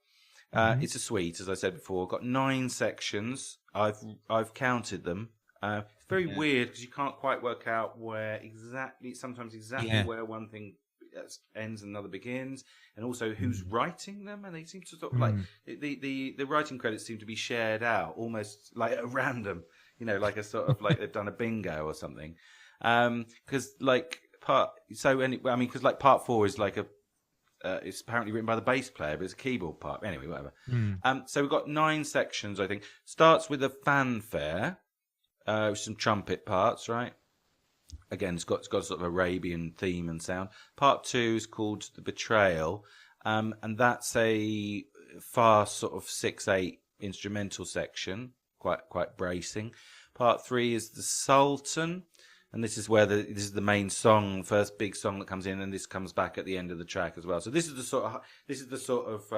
It's a suite, as I said before. Got 9 sections. I've counted them. It's very weird because you can't quite work out where exactly where one thing ends and another begins, and also who's writing them. And they seem to sort of like the writing credits seem to be shared out almost like at random, like a sort of like they've done a bingo or something. Because because part 4 is like it's apparently written by the bass player, but it's a keyboard part. Anyway, whatever. So we've got 9 sections, I think. Starts with a fanfare, with some trumpet parts, right? Again, it's got a sort of Arabian theme and sound. Part 2 is called The Betrayal, and that's a fast sort of 6/8 instrumental section, quite bracing. Part 3 is The Sultan. And this is where this is the main song, first big song that comes in, and this comes back at the end of the track as well. So this is the sort of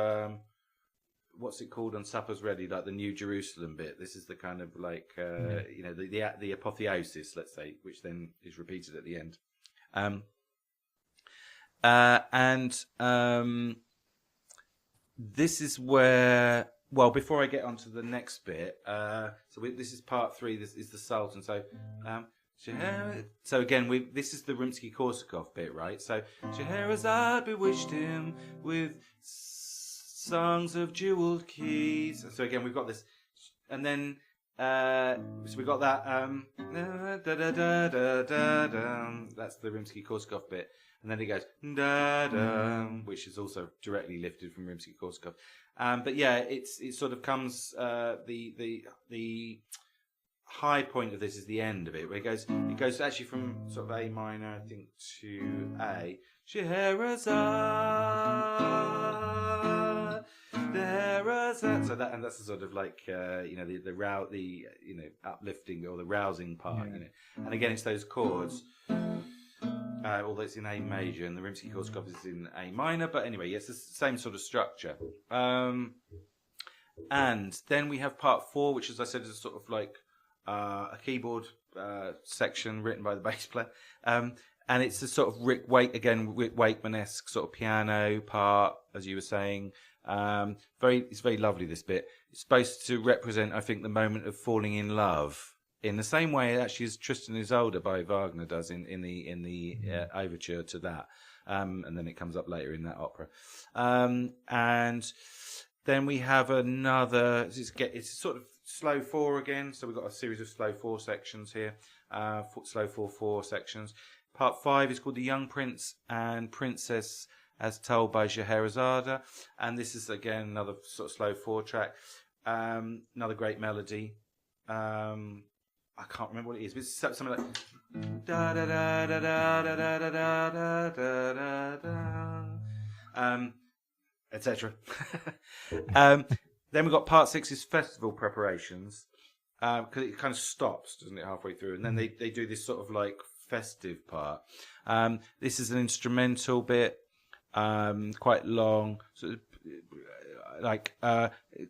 what's it called on Supper's Ready, like the New Jerusalem bit. This is the kind of like the apotheosis, let's say, which then is repeated at the end. This is where. Well, before I get on to the next bit, this is part 3. This is the Sultan. So again, this is the Rimsky-Korsakov bit, right? So Scheherazade bewitched him with songs of jeweled keys. So again, we've got this, and then so we got that. That's the Rimsky-Korsakov bit, and then it goes which is also directly lifted from Rimsky-Korsakov. But yeah, it sort of comes the high point of this is the end of it, where it goes actually from sort of A minor, I think, to A. Scheherazade. So that's the sort of like the uplifting or the rousing part, And again, it's those chords. Although it's in A major and the Rimsky-Korsakov is in A minor, but anyway, yes, it's the same sort of structure. And then we have part 4, which, as I said, is sort of like a keyboard section written by the bass player, and it's a sort of Rick Wakeman-esque sort of piano part, as you were saying. It's very lovely, this bit. It's supposed to represent, I think, the moment of falling in love in the same way actually as Tristan and Isolde by Wagner does in the overture to that, and then it comes up later in that opera. And then we have another. It's sort of slow 4 again. So we've got a series of slow 4 sections here. Slow 4/4 sections. Part 5 is called The Young Prince and Princess as told by Scheherazade. And this is, again, another sort of slow 4 track. Another great melody. I can't remember what it is, but it's something like da da da da da da da da da da da, etc. Then we've got part 6 is festival preparations, because it kind of stops, doesn't it, halfway through, and then they do this sort of like festive part. This is an instrumental bit, quite long, sort of it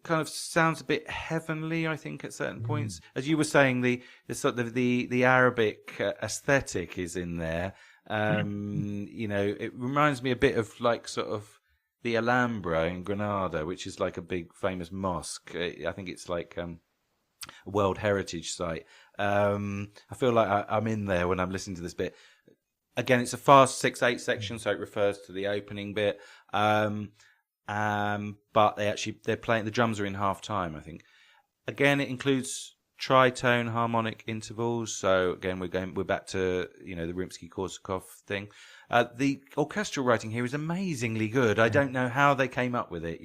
kind of sounds a bit heavenly, I think, at certain points. As you were saying, the sort of the Arabic aesthetic is in there. It reminds me a bit of like sort of the Alhambra in Granada, which is like a big famous mosque. I think it's like a World Heritage Site. I feel like I'm in there when I'm listening to this bit. Again, it's a fast 6/8 section, so it refers to the opening bit. But they're playing, the drums are in half time, I think. Again, it includes tritone harmonic intervals. So again, we're back to, the Rimsky-Korsakov thing. The orchestral writing here is amazingly good. I don't know how they came up with it,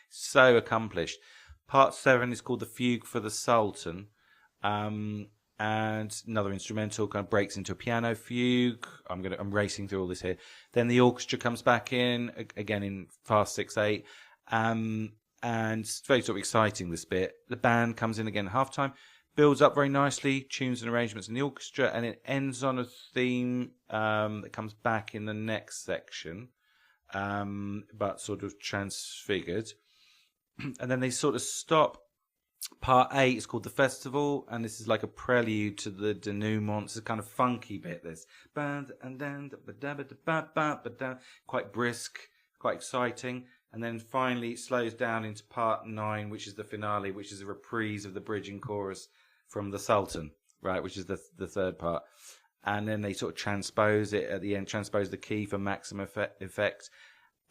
so accomplished. Part 7 is called the Fugue for the Sultan. And another instrumental kind of breaks into a piano fugue. I'm racing through all this here. Then the orchestra comes back in again in fast 6/8, and it's very sort of exciting, this bit. The band comes in again at halftime, builds up very nicely, tunes and arrangements in the orchestra, and it ends on a theme that comes back in the next section, but sort of transfigured. And then they sort of stop. Part 8 is called The Festival, and this is like a prelude to the denouement. It's a kind of funky bit, this. Quite brisk, quite exciting. And then finally it slows down into Part 9, which is the finale, which is a reprise of the bridge and chorus from The Sultan, right, which is the third part. And then they sort of transpose it at the end, transpose the key for maximum effect.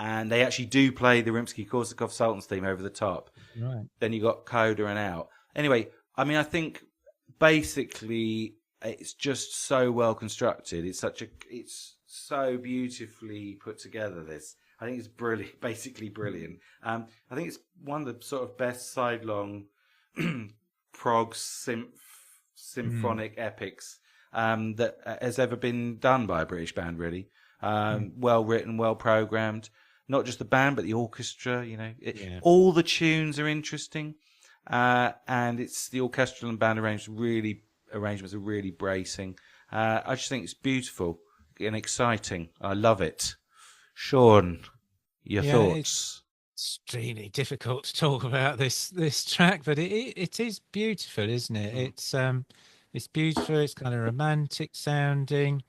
And they actually do play the Rimsky-Korsakov Sultan's theme over the top. Right. Then you got Coda and Out. Anyway, I mean, I think basically it's just so well constructed. It's so beautifully put together. This, I think, it's brilliant. Basically brilliant. I think it's one of the sort of best sidelong prog symphonic epics that has ever been done by a British band. Really, well written, well programmed. Not just the band, but the orchestra. All the tunes are interesting, and it's the orchestral and band arrangements are really bracing. I just think it's beautiful and exciting. I love it. Sean, your thoughts? It's extremely difficult to talk about this track, but it is beautiful, isn't it? It's beautiful. It's kind of romantic sounding.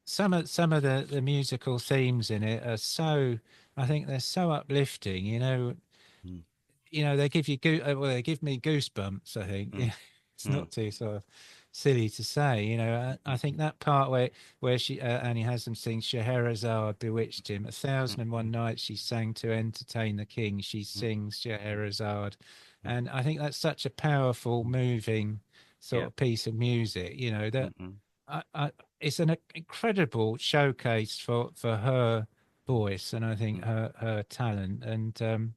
Some of the musical themes in it are so. I think they're so uplifting. They give you they give me goosebumps. I think it's not too sort of silly to say. I think that part where she Annie Haslam sings Scheherazade bewitched him. 1,001 nights she sang to entertain the king. She sings Scheherazade, and I think that's such a powerful, moving sort of piece of music, that it's an incredible showcase for her voice, and I think her talent. And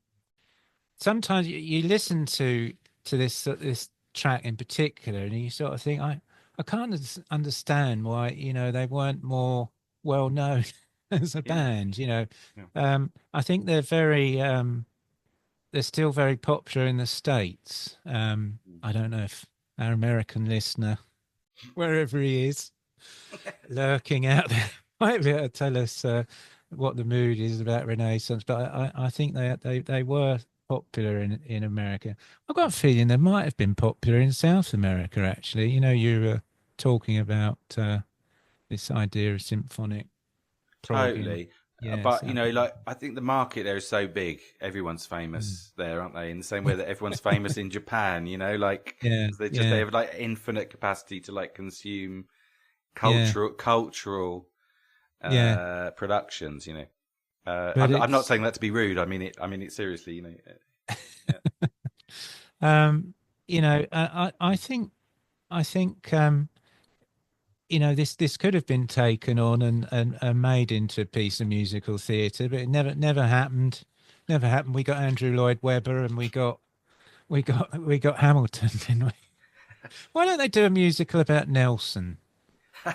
sometimes you listen to this track in particular, and you sort of think, I can't understand why they weren't more well known as a band. I think they're still very popular in the States. I don't know if our American listener, wherever he is, lurking out there, might be able to tell us what the mood is about Renaissance. But I think they were popular in America. I've got a feeling they might have been popular in South America, actually. You were talking about this idea of symphonic prog. Totally. But I think the market there is so big. Everyone's famous there, aren't they? In the same way that everyone's famous in Japan. They have like infinite capacity to like consume cultural productions. I'm not saying that to be rude. I mean it seriously. I think this could have been taken on and made into a piece of musical theatre, but it never happened. Never happened. We got Andrew Lloyd Webber, and we got Hamilton, didn't we? Why don't they do a musical about Nelson?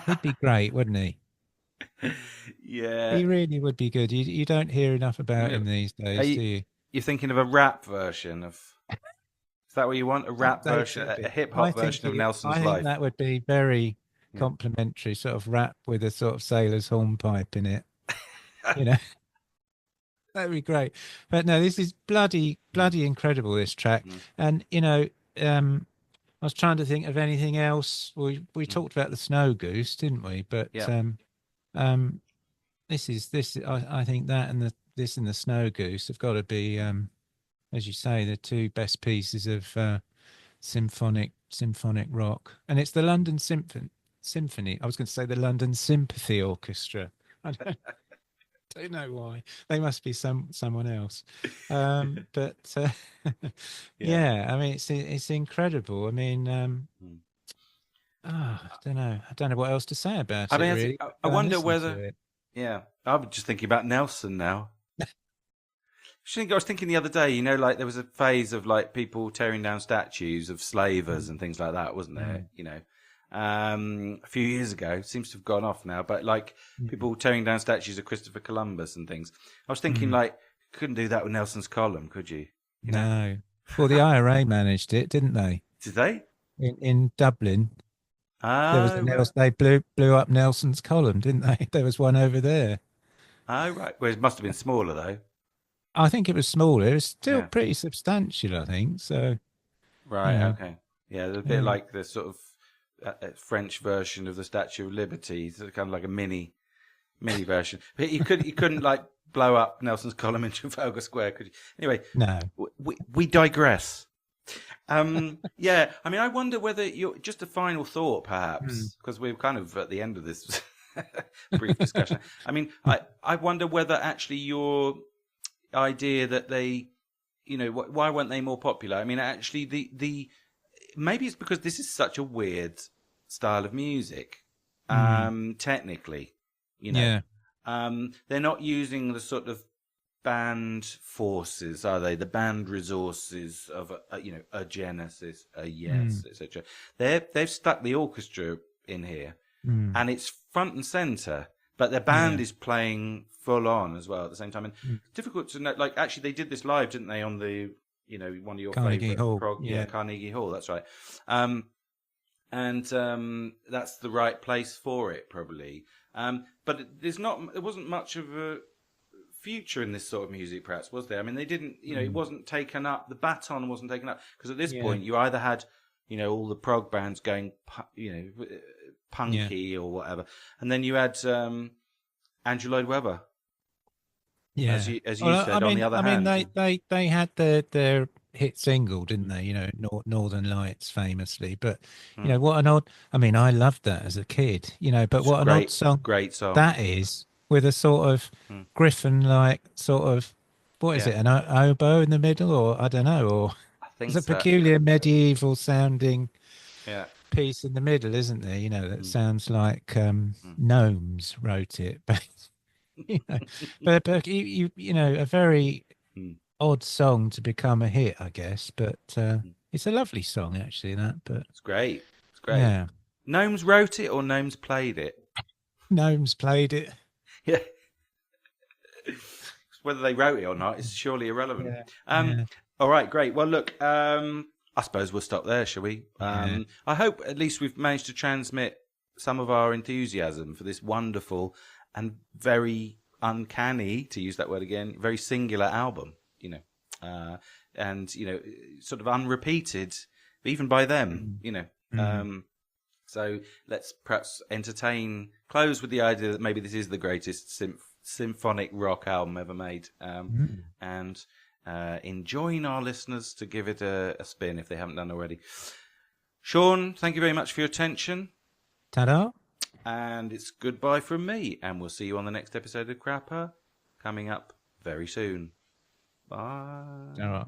He'd be great, wouldn't he? Yeah, he really would be good. You don't hear enough about him these days, do you? You're thinking of a rap version of? Is that what you want? A rap version, a hip hop version of Nelson's life? I think that would be very complimentary sort of rap with a sort of sailor's hornpipe in it. You know, that'd be great. But no, this is bloody incredible, this track. And, you know, I was trying to think of anything else. We talked about the Snow Goose, didn't we? But I think that and this and the Snow Goose have got to be, as you say, the two best pieces of symphonic rock. And it's the London Symphony. I was going to say the London Sympathy Orchestra. I don't know why. They must be someone else. But yeah, I mean, it's incredible. I mean, I don't know. I don't know what else to say about it. Really. I wonder whether. Yeah, I was just thinking about Nelson now. I was thinking the other day, you know, like there was a phase of like people tearing down statues of slavers and things like that, wasn't there? You know, a few years ago, seems to have gone off now, but like people tearing down statues of Christopher Columbus and things. I was thinking like, couldn't do that with Nelson's column, could you? No. Well, the IRA managed it, didn't they? Did they? In Dublin. They blew up Nelson's column, didn't they? There was one over there. Oh, right. Well, it must have been smaller, though. I think it was smaller. It was still pretty substantial, I think. So, right, okay. Yeah, a bit like the sort of French version of the Statue of Liberty. It's kind of like a mini version. But you couldn't like blow up Nelson's column in Trafalgar Square, could you? Anyway, no. We digress. Yeah, I mean, I wonder whether you're just a final thought, perhaps, because we're kind of at the end of this brief discussion. I mean, I wonder whether actually your idea that they, you know, why weren't they more popular? I mean, actually, the maybe it's because this is such a weird style of music, technically, you know. They're not using the sort of band forces, are they? The band resources of a Genesis, a Yes, etc. They've stuck the orchestra in here, and it's front and center, but their band is playing full on as well at the same time. And difficult to know. Like, actually, they did this live, didn't they? On the one of your favorite Prog, Carnegie Hall. That's right. And that's the right place for it, probably. But there wasn't much of a future in this sort of music, perhaps, was there? I mean, they didn't, it wasn't taken up. The baton wasn't taken up because at this point you either had, all the prog bands going, punky or whatever, and then you had Andrew Lloyd Webber. Yeah, as you said. On the other hand, they had their hit single, didn't they? Northern Lights, famously. But what an odd. I mean, I loved that as a kid. But what an odd song. Great song that is, with a sort of Griffin-like sort of, what is it? An oboe in the middle, or I don't know, or I think it's a peculiar medieval sounding piece in the middle, isn't there? That sounds like gnomes wrote it, but. But a very odd song to become a hit, I guess. But it's a lovely song, actually. But it's great. Yeah. Gnomes wrote it, or gnomes played it? Gnomes played it. Yeah. Whether they wrote it or not is surely irrelevant. All right, great. Well, look, I suppose we'll stop there, shall we? I hope at least we've managed to transmit some of our enthusiasm for this wonderful and very uncanny, to use that word again, very singular album, and, sort of unrepeated, even by them, So let's perhaps close with the idea that maybe this is the greatest symphonic rock album ever made, and enjoin our listeners to give it a spin if they haven't done already. Shaun, thank you very much for your attention. Ta-da. And it's goodbye from me, and we'll see you on the next episode of Crapper, coming up very soon. Bye. Ta-da.